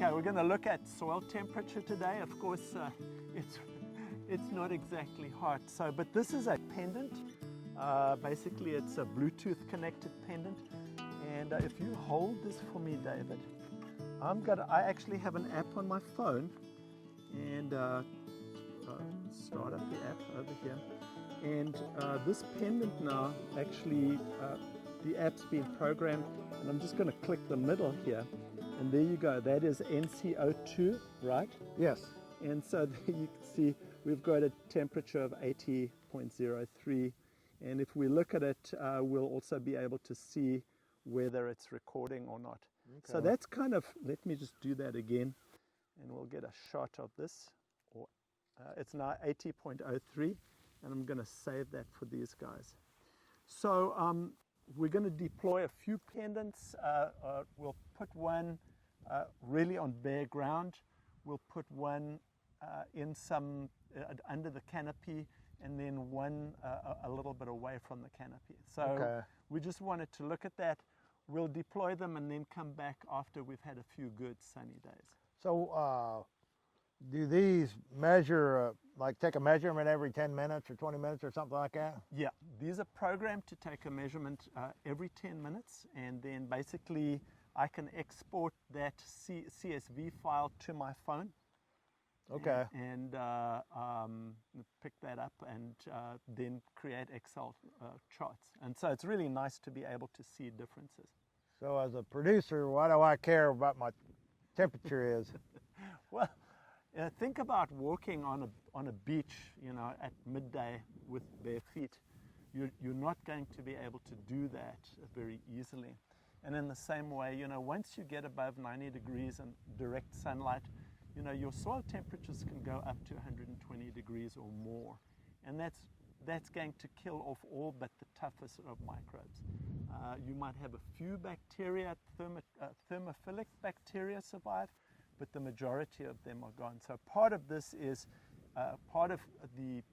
Okay, we're going to look at soil temperature today. Of course, it's not exactly hot. So, but this is a pendant. Basically, it's a Bluetooth connected pendant. And if you hold this for me, David, I actually have an app on my phone, and start up the app over here. And this pendant now, actually, the app's been programmed, and I'm just going to click the middle here. And there you go, that is NCO2, right? Yes. And so there you can see we've got a temperature of 80.03. And if we look at it, we'll also be able to see whether it's recording or not. Okay. So that's kind of, let me just do that again, and we'll get a shot of this. It's now 80.03, and I'm going to save that for these guys. So we're going to deploy a few pendants. We'll put one really on bare ground. We'll put one in some under the canopy, and then one a little bit away from the canopy. So we just wanted to look at that. We'll deploy them and then come back after we've had a few good sunny days. So do these measure, like take a measurement every 10 minutes or 20 minutes or something like that? Yeah, these are programmed to take a measurement every 10 minutes, and then basically I can export that CSV file to my phone. Okay. And pick that up and then create Excel charts. And so it's really nice to be able to see differences. So as a producer, why do I care about my temperature is? Well, think about walking on a beach, you know, at midday with bare feet. You're not going to be able to do that very easily. And in the same way, you know, once you get above 90 degrees and direct sunlight, you know, your soil temperatures can go up to 120 degrees or more. And that's going to kill off all but the toughest of microbes. You might have a few bacteria, thermophilic bacteria survive, but the majority of them are gone. So part of this is, part of the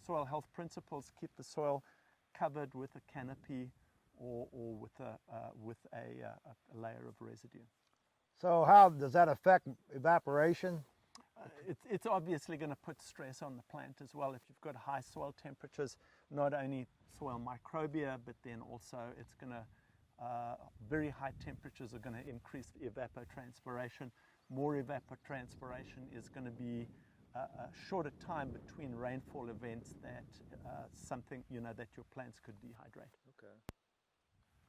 soil health principles keep the soil covered with a canopy or with a layer of residue. So how does that affect evaporation? It's obviously going to put stress on the plant as well. If you've got high soil temperatures, not only soil microbia, but then also it's going to, very high temperatures are going to increase evapotranspiration. More evapotranspiration is going to be a shorter time between rainfall events that something, you know, that your plants could dehydrate. Okay.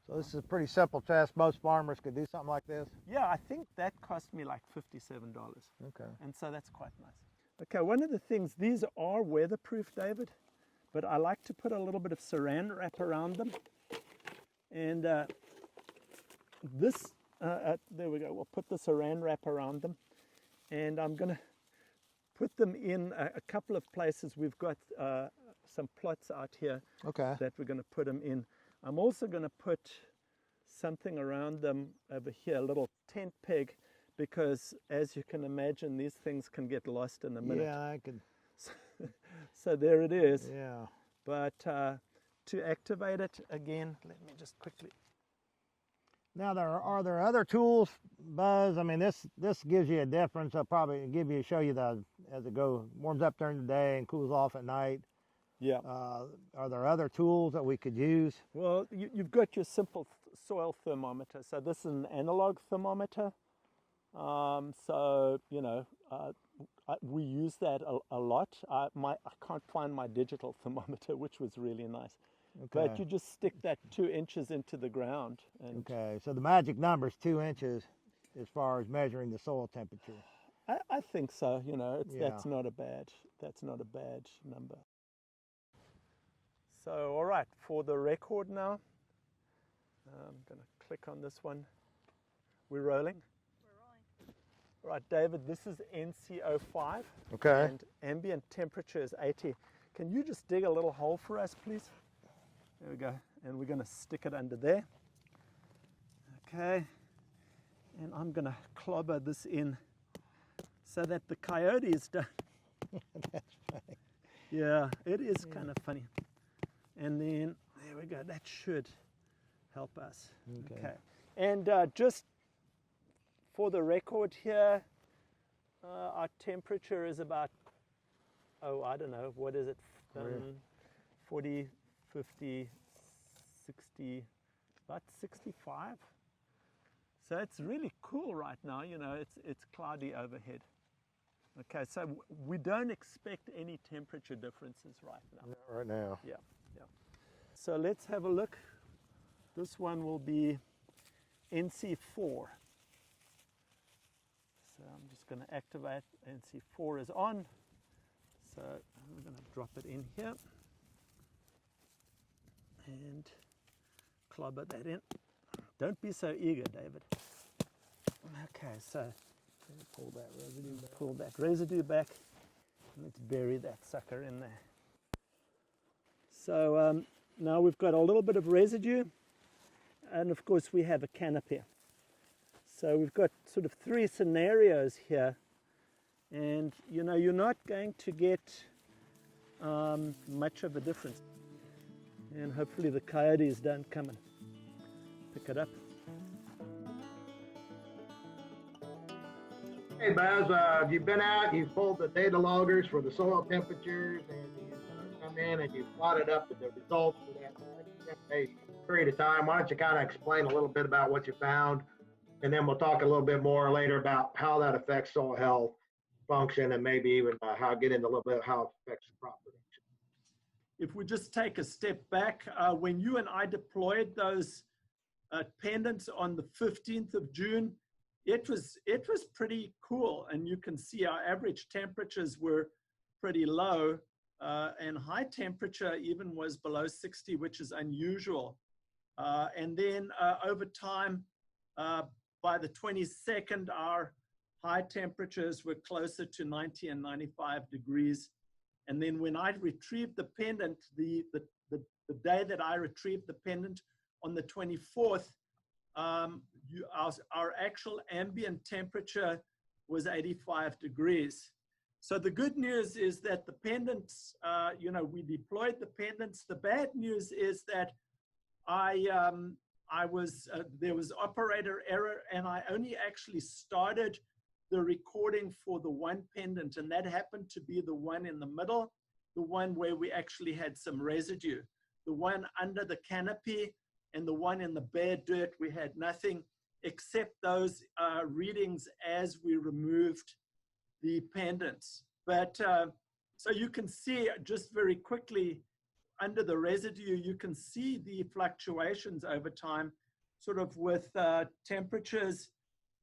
So this is a pretty simple test. Most farmers could do something like this? Yeah, I think that cost me like $57. Okay. And so that's quite nice. Okay, one of the things, these are weatherproof, David, but I like to put a little bit of saran wrap around them. And there we go, we'll put the saran wrap around them. And I'm going to put them in a couple of places. We've got some plots out here that we're going to put them in. I'm also going to put something around them over here, a little tent peg, because as you can imagine, these things can get lost in a minute. Yeah, I can. So there it is. Yeah. But to activate it again, let me just quickly. Now, are there other tools, Buzz? I mean, this gives you a difference. I'll probably show you as it goes, warms up during the day and cools off at night. Yeah. Are there other tools that we could use? Well, you've got your simple soil thermometer. So this is an analog thermometer. So, you know, we use that a lot. I can't find my digital thermometer, which was really nice. Okay. But you just stick that 2 inches into the ground. And okay, so the magic number is 2 inches as far as measuring the soil temperature. I think so. You know, that's not a bad number. So, all right, for the record now, I'm going to click on this one. We're rolling? We're rolling. All right, David, this is NCO5. Okay. And ambient temperature is 80. Can you just dig a little hole for us, please? There we go. And we're going to stick it under there. Okay. And I'm going to clobber this in so that the coyotes don't. That's funny. Yeah, it is kind of funny. And then, there we go, that should help us. Okay. And just for the record here, Our temperature is about, oh, I don't know, what is it? 40, 50, 60, about 65. So it's really cool right now, you know, it's cloudy overhead. Okay, so we don't expect any temperature differences right now. Not right now. Yeah, yeah. So let's have a look. This one will be NC4. So I'm just going to activate. NC4 is on. So I'm going to drop it in here and clobber that in. Don't be so eager, David. Okay, so Pull that residue back. pull that residue back. Let's bury that sucker in there. So now we've got a little bit of residue, and of course we have a canopy. So we've got sort of three scenarios here, and you know, you're not going to get much of a difference. And hopefully the coyotes don't come and pick it up. Hey Buz, you've been out, you've pulled the data loggers for the soil temperatures, and you've come in and you've plotted up the results for that 10-day period of time. Why don't you kind of explain a little bit about what you found, and then we'll talk a little bit more later about how that affects soil health, function, and maybe even get into a little bit of how it affects the crop production. If we just take a step back, when you and I deployed those pendants on the 15th of June, it was pretty cool, and you can see our average temperatures were pretty low, and high temperature even was below 60, which is unusual. And then over time, by the 22nd, our high temperatures were closer to 90 and 95 degrees. And then when I retrieved the pendant, the day that I retrieved the pendant on the 24th, our actual ambient temperature was 85 degrees. So the good news is that the pendants, you know, we deployed the pendants. The bad news is that there was operator error, and I only actually started the recording for the one pendant, and that happened to be the one in the middle, the one where we actually had some residue. The one under the canopy and the one in the bare dirt, we had nothing except those readings as we removed the pendants. But so you can see just very quickly under the residue, you can see the fluctuations over time, sort of with temperatures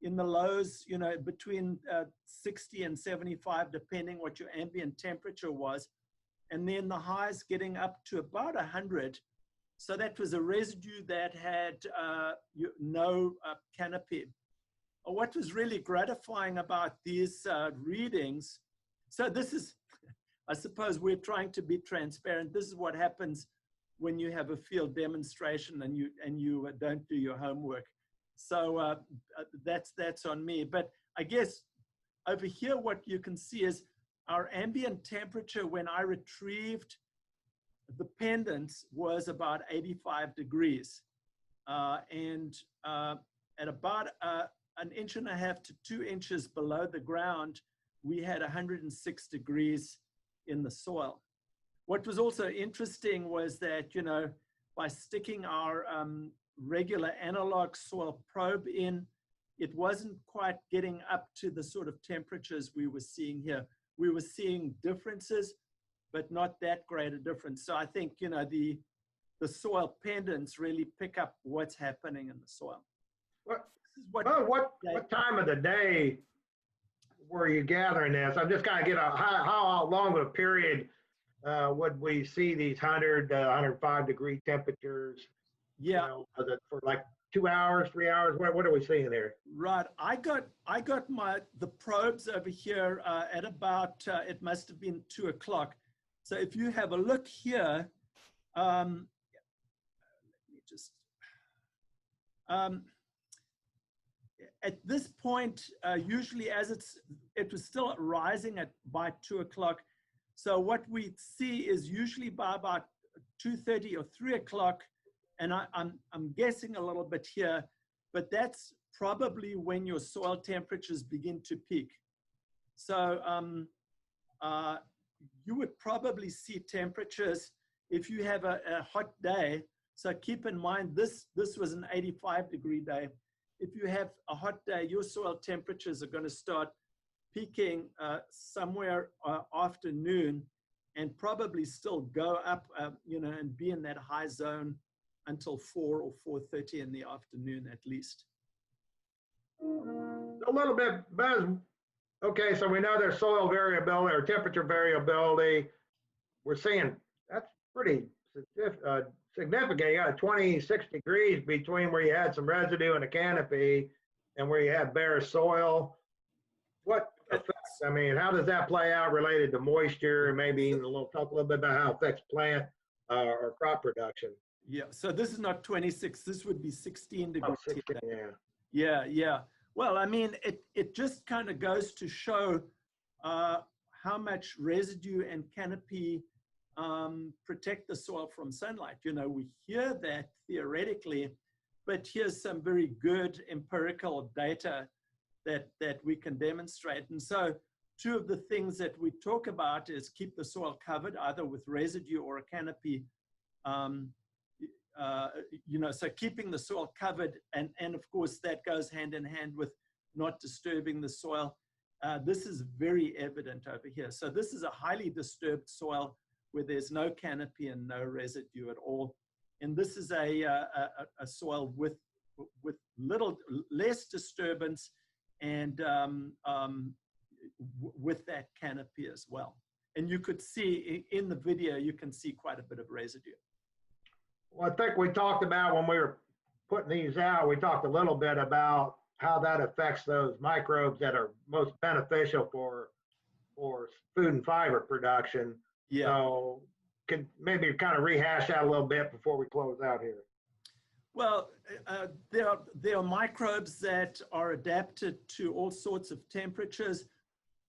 in the lows, you know, between 60 and 75, depending what your ambient temperature was. And then the highs getting up to about 100. So that was a residue that had no canopy. What was really gratifying about these readings, so this is, I suppose we're trying to be transparent. This is what happens when you have a field demonstration and you don't do your homework. So that's on me. But I guess over here, what you can see is our ambient temperature when I retrieved the pendants was about 85 degrees. And at about 1.5 inches to 2 inches below the ground, we had 106 degrees in the soil. What was also interesting was that, you know, by sticking our regular analog soil probe in, it wasn't quite getting up to the sort of temperatures we were seeing here. We were seeing differences, but not that great a difference. So I think, you know, the soil pendants really pick up what's happening in the soil. What time of the day were you gathering this? I'm just kind of get how long of a period would we see these 100 to 105 degree temperatures? Yeah. You know, was it for like 2 hours, 3 hours? What are we seeing there? Right. I got the probes over here at about it must have been 2 o'clock. So if you have a look here, let me just. At this point, usually as it was still rising by 2 o'clock. So what we see is usually by about 2:30 or 3 o'clock, and I'm guessing a little bit here, but that's probably when your soil temperatures begin to peak. So you would probably see temperatures if you have a hot day. So keep in mind, this was an 85-degree day. If you have a hot day, your soil temperatures are going to start peaking somewhere afternoon, and probably still go up, and be in that high zone until 4 or 4:30 in the afternoon at least. A little bit, Buzz. Okay, so we know there's soil variability or temperature variability. We're seeing that's pretty significant. You got 26 degrees between where you had some residue in a canopy and where you had bare soil. What effects? I mean, how does that play out related to moisture, and maybe even talk a little bit about how it affects plant or crop production? Yeah. So this is not 26. This would be 16 degrees. Oh, 16, yeah. Yeah. Yeah. Well, I mean, it just kind of goes to show how much residue and canopy protect the soil from sunlight. We hear that theoretically, but here's some very good empirical data that we can demonstrate. And so two of the things that we talk about is keep the soil covered, either with residue or a canopy. So keeping the soil covered, and of course that goes hand in hand with not disturbing the soil. This is very evident over here. So this is a highly disturbed soil where there's no canopy and no residue at all. And this is a soil with less disturbance and with that canopy as well. And you could see in the video, you can see quite a bit of residue. Well, I think we talked about when we were putting these out, we talked a little bit about how that affects those microbes that are most beneficial for food and fiber production. Yeah. So can maybe kind of rehash that a little bit before we close out here. Well, there are microbes that are adapted to all sorts of temperatures.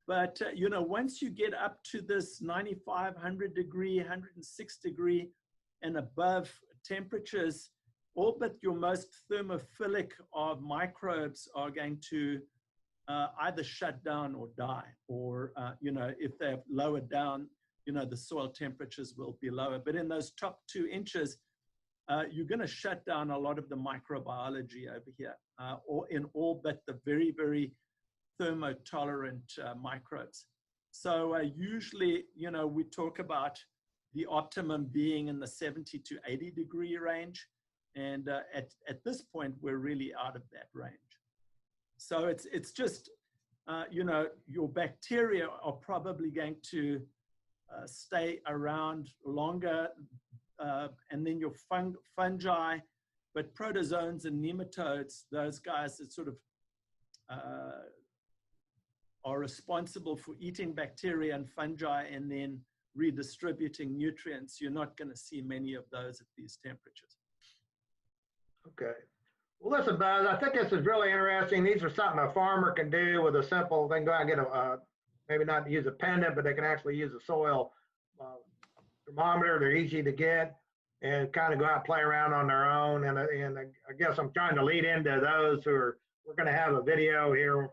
But, once you get up to this 95, 100 degree, 106 degree and above temperatures, all but your most thermophilic of microbes are going to either shut down or die, or, if they're lowered down, the soil temperatures will be lower. But in those top 2 inches, you're going to shut down a lot of the microbiology over here, or in all but the very, very thermotolerant microbes. So usually, we talk about the optimum being in the 70 to 80 degree range. And at this point, we're really out of that range. So it's just, your bacteria are probably going to stay around longer, and then your fungi, but protozoans and nematodes, those guys that sort of are responsible for eating bacteria and fungi and then redistributing nutrients, you're not going to see many of those at these temperatures. Okay. Well, listen, Buzz, I think this is really interesting. These are something a farmer can do with a simple, they can go out and get maybe not use a pendant, but they can actually use a soil thermometer. They're easy to get and kind of go out and play around on their own. And I guess I'm trying to lead into those we're going to have a video here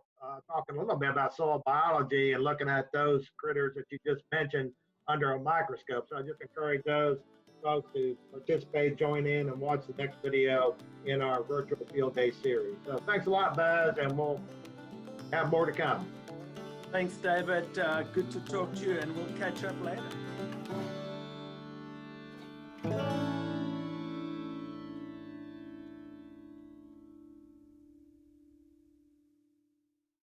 talking a little bit about soil biology and looking at those critters that you just mentioned under a microscope. So I just encourage those folks to participate, join in, and watch the next video in our virtual field day series. So thanks a lot, Buzz, and we'll have more to come. Thanks, David. Good to talk to you, and we'll catch up later.